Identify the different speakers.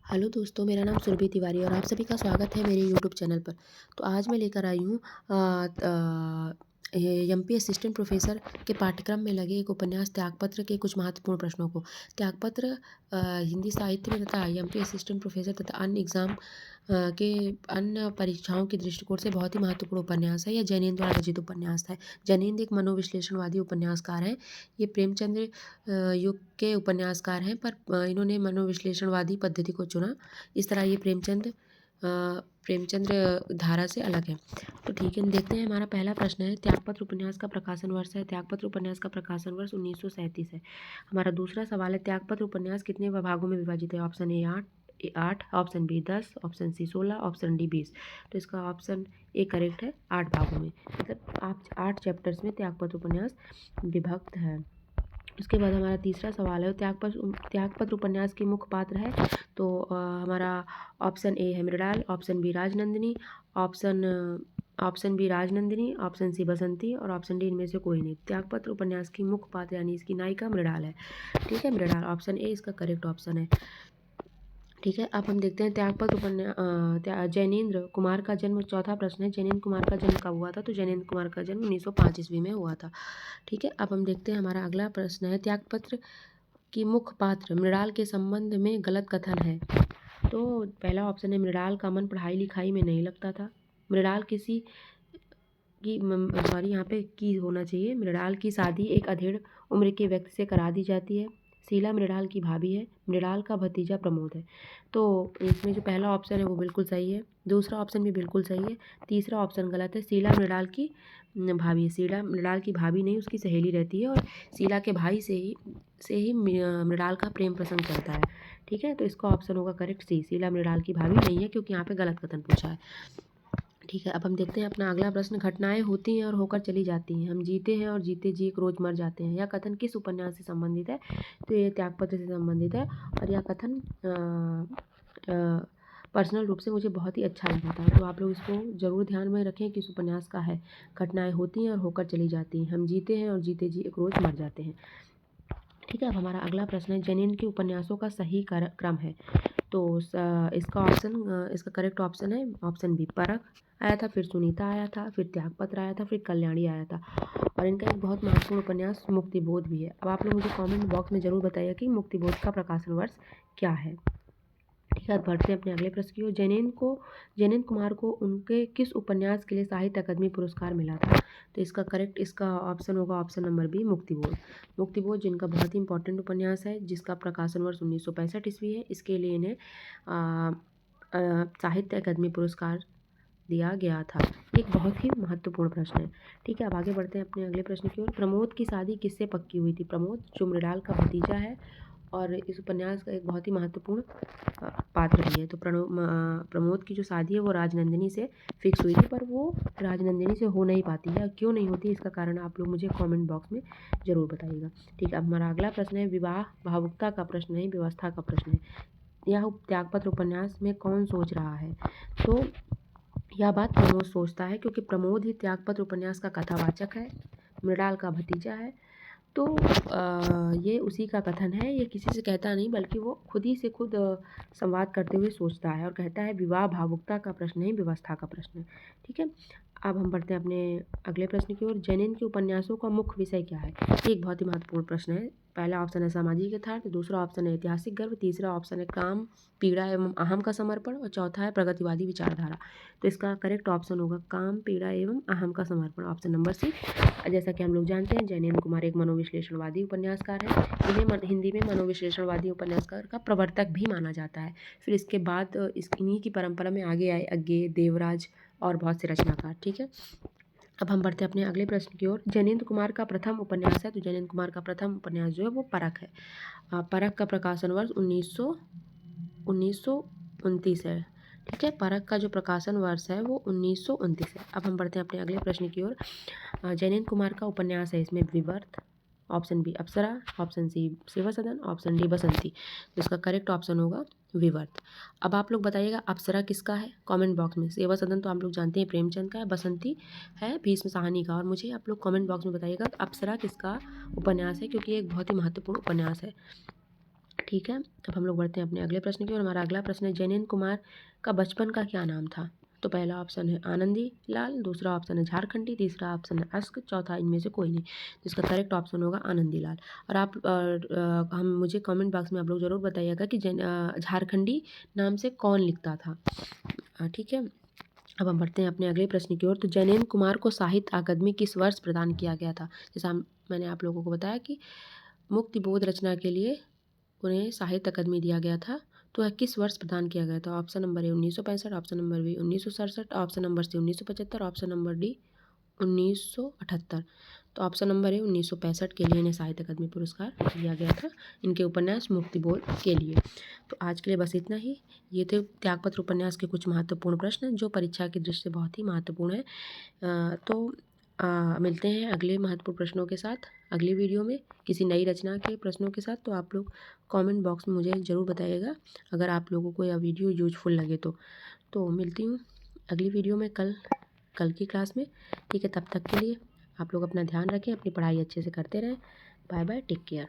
Speaker 1: Hello दोस्तों, मेरा नाम सुरभि तिवारी और आप सभी का स्वागत है मेरे यूट्यूब चैनल पर। तो आज मैं लेकर आई हूँ ये एमपी असिस्टेंट प्रोफेसर के पाठ्यक्रम में लगे एक उपन्यास त्यागपत्र के कुछ महत्वपूर्ण प्रश्नों को। त्यागपत्र हिंदी साहित्य में तथा एमपी असिस्टेंट प्रोफेसर तथा अन्य एग्ज़ाम के अन्य परीक्षाओं के दृष्टिकोण से बहुत ही महत्वपूर्ण उपन्यास है। यह जैनेन्द्र द्वारा रचित उपन्यास है। जैनेन्द्र एक मनोविश्लेषणवादी उपन्यासकार हैं। ये प्रेमचंद्र युग के उपन्यासकार हैं, पर इन्होंने मनोविश्लेषणवादी पद्धति को चुना। इस तरह ये प्रेमचंद्र धारा से अलग है। तो ठीक है, देखते हैं। हमारा पहला प्रश्न है, त्यागपत्र उपन्यास का प्रकाशन वर्ष है। त्यागपत्र उपन्यास का प्रकाशन वर्ष 1937 है। हमारा दूसरा सवाल है, त्यागपत्र उपन्यास कितने भागों में विभाजित है? Option A 8, option B 10, option C 16, option D 20। तो इसका ऑप्शन ए करेक्ट है, 8 भागों में। मतलब आप 8 चैप्टर्स में त्यागपत्र उपन्यास विभक्त है। उसके बाद हमारा तीसरा सवाल है, त्यागपत्र उपन्यास के मुख्य पात्र है। तो हमारा ऑप्शन ए है Mrinal, option B Rajnandini, option option B Rajnandini, option C Basanti और ऑप्शन डी इनमें से कोई नहीं। त्यागपत्र उपन्यास की मुख्य पात्र यानी इसकी नायिका मृणाल है। ठीक है, मृणाल, ऑप्शन ए इसका करेक्ट ऑप्शन है। ठीक है, अब हम देखते हैं त्यागपत्र जैनेन्द्र कुमार का जन्म। चौथा प्रश्न है, जैनेन्द्र कुमार का जन्म कब हुआ था? तो जैनेन्द्र कुमार का जन्म 1905 ईस्वी में हुआ था। ठीक है, अब हम देखते हैं। हमारा अगला प्रश्न है, त्यागपत्र की मुख्य पात्र मृणाल के संबंध में गलत कथन है। तो पहला ऑप्शन है, मृणाल का मन पढ़ाई लिखाई में नहीं लगता था। मृणाल किसी की सॉरी, यहाँ पे की होना चाहिए। मृणाल की शादी एक अधेड़ उम्र के व्यक्ति से करा दी जाती है। शीला मृणाल की भाभी है। मृणाल का भतीजा प्रमोद है। तो इसमें जो पहला ऑप्शन है वो बिल्कुल सही है। दूसरा ऑप्शन भी बिल्कुल सही है। तीसरा ऑप्शन गलत है। शीला मृणाल की भाभी है। शीला मृणाल की भाभी नहीं, उसकी सहेली रहती है और शीला के भाई से ही मृणाल का प्रेम प्रसंग चलता है। ठीक है, तो इसका ऑप्शन होगा करेक्ट सी, शीला मृणाल की भाभी नहीं है, क्योंकि यहाँ पे गलत कथन पूछा है। ठीक है, अब हम देखते हैं अपना अगला प्रश्न। घटनाएं होती हैं और होकर चली जाती हैं, हम जीते हैं और जीते जी एक रोज़ मर जाते हैं। यह कथन किस उपन्यास से संबंधित है? तो ये त्यागपत्र से संबंधित है और यह कथन पर्सनल रूप से मुझे बहुत ही अच्छा लगा था। तो आप लोग इसको ज़रूर ध्यान में रखें कि इस उपन्यास का है। घटनाएं होती हैं और होकर चली जाती हैं, हम जीते हैं और जीते जी एक रोज़ मर जाते हैं। ठीक है, अब हमारा अगला प्रश्न है, जैनेन्द्र के उपन्यासों का सही क्रम है। तो इसका करेक्ट ऑप्शन है ऑप्शन बी, परख आया था, फिर सुनीता आया था, फिर त्यागपत्र आया था, फिर कल्याणी आया था। और इनका एक बहुत महत्वपूर्ण उपन्यास मुक्तिबोध भी है। अब आप लोग मुझे कमेंट बॉक्स में ज़रूर बताइए कि मुक्तिबोध का प्रकाशन वर्ष क्या है। ठीक है, बढ़ते हैं अपने अगले प्रश्न की ओर। जैनेन्द्र कुमार को उनके किस उपन्यास के लिए साहित्य अकादमी पुरस्कार मिला था? तो इसका ऑप्शन होगा option number B, Muktibodh. Muktibodh जिनका बहुत ही इंपॉर्टेंट उपन्यास है, जिसका प्रकाशन वर्ष 1965 ईस्वी है। इसके लिए इन्हें साहित्य अकादमी पुरस्कार दिया गया था। एक बहुत ही महत्वपूर्ण प्रश्न है। ठीक है, अब आगे बढ़ते हैं अपने अगले प्रश्न की ओर। प्रमोद की शादी किससे पक्की हुई थी? प्रमोद जो मृणाल का भतीजा है और इस उपन्यास का एक बहुत ही महत्वपूर्ण पात्र भी है। तो प्रमोद की जो शादी है वो राजनंदिनी से फिक्स हुई थी, पर वो राजनंदिनी से हो नहीं पाती है। क्यों नहीं होती, इसका कारण आप लोग मुझे कमेंट बॉक्स में ज़रूर बताइएगा। ठीक है, अब हमारा अगला प्रश्न है, विवाह भावुकता का प्रश्न है, व्यवस्था का प्रश्न है। यह त्यागपत्र उपन्यास में कौन सोच रहा है? तो यह बात प्रमोद सोचता है, क्योंकि प्रमोद ही त्यागपत्र उपन्यास का कथावाचक है, मृणाल का भतीजा है। तो ये उसी का कथन है। ये किसी से कहता नहीं, बल्कि वो खुद ही से खुद संवाद करते हुए सोचता है और कहता है, विवाह भावुकता का प्रश्न नहीं, व्यवस्था का प्रश्न है। ठीक है, अब हम बढ़ते हैं अपने अगले प्रश्न की ओर। जैनेन्द्र के उपन्यासों का मुख्य विषय क्या है? ये एक बहुत ही महत्वपूर्ण प्रश्न है। पहला ऑप्शन है सामाजिक यथार्थ, दूसरा ऑप्शन है ऐतिहासिक गर्व, तीसरा ऑप्शन है काम, पीड़ा एवं अहम का समर्पण और चौथा है प्रगतिवादी विचारधारा। तो इसका करेक्ट ऑप्शन होगा काम, पीड़ा एवं अहम का समर्पण, ऑप्शन नंबर सी। जैसा कि हम लोग जानते हैं, जैनेन्द्र कुमार एक मनोविश्लेषणवादी उपन्यासकार है। इन्हें हिंदी में मनोविश्लेषणवादी उपन्यासकार का प्रवर्तक भी माना जाता है। फिर इसके बाद इन्हीं की परंपरा में आगे आए अज्ञे, देवराज और बहुत से रचनाकार। ठीक है, अब हम बढ़ते हैं अपने अगले प्रश्न की ओर। जैनेन्द्र कुमार का प्रथम उपन्यास है, तो जैनेन्द्र कुमार का प्रथम उपन्यास जो है वो परख है। परख का प्रकाशन वर्ष 1929 है। ठीक है, परख का जो प्रकाशन वर्ष है वो 1929 है। अब हम बढ़ते हैं अपने अगले प्रश्न की ओर। जैनेन्द्र कुमार का उपन्यास है इसमें विवर्त, ऑप्शन बी अप्सरा, ऑप्शन सी सेवा सदन, ऑप्शन डी बसंती। तो इसका करेक्ट ऑप्शन होगा विवर्त। अब आप लोग बताइएगा अप्सरा किसका है कमेंट बॉक्स में। सेवा सदन तो आप लोग जानते हैं प्रेमचंद का है, बसंती है भीष्म साहनी का। और मुझे आप लोग कमेंट बॉक्स में बताइएगा अप्सरा किसका उपन्यास है, क्योंकि ये एक बहुत ही महत्वपूर्ण उपन्यास है। ठीक है, अब हम लोग बढ़ते हैं अपने अगले प्रश्न की ओर। हमारा अगला प्रश्न है, जैनेन्द्र कुमार का बचपन का क्या नाम था? तो पहला ऑप्शन है आनंदी लाल, दूसरा ऑप्शन है झारखंडी, तीसरा ऑप्शन है अश्क, चौथा इनमें से कोई नहीं। तो इसका करेक्ट ऑप्शन होगा आनंदी लाल। और आप हम मुझे कमेंट बॉक्स में आप लोग ज़रूर बताइएगा कि झारखंडी नाम से कौन लिखता था। ठीक है, अब हम बढ़ते हैं अपने अगले प्रश्न की ओर। तो जैनेन्द्र कुमार को साहित्य अकादमी किस वर्ष प्रदान किया गया था? जैसा मैंने आप लोगों को बताया कि मुक्तिबोध रचना के लिए उन्हें साहित्य अकादमी दिया गया था। तो वह किस वर्ष प्रदान किया गया था? Option number A 1965, option number B 1967, option number C 1975, option number D 1978। तो ऑप्शन नंबर ए 1965 के लिए इन्हें साहित्य अकादमी पुरस्कार दिया गया था, इनके उपन्यास मुक्तिबोध के लिए। तो आज के लिए बस इतना ही। ये थे त्यागपत्र उपन्यास के कुछ महत्वपूर्ण प्रश्न जो परीक्षा की दृष्टि से बहुत ही महत्वपूर्ण है। तो मिलते हैं अगले महत्वपूर्ण प्रश्नों के साथ अगली वीडियो में किसी नई रचना के प्रश्नों के साथ। तो आप लोग कमेंट बॉक्स में मुझे ज़रूर बताइएगा अगर आप लोगों को यह वीडियो यूजफुल लगे तो मिलती हूँ अगली वीडियो में कल की क्लास में। ठीक है, तब तक के लिए आप लोग अपना ध्यान रखें, अपनी पढ़ाई अच्छे से करते रहें। Bye bye, take care.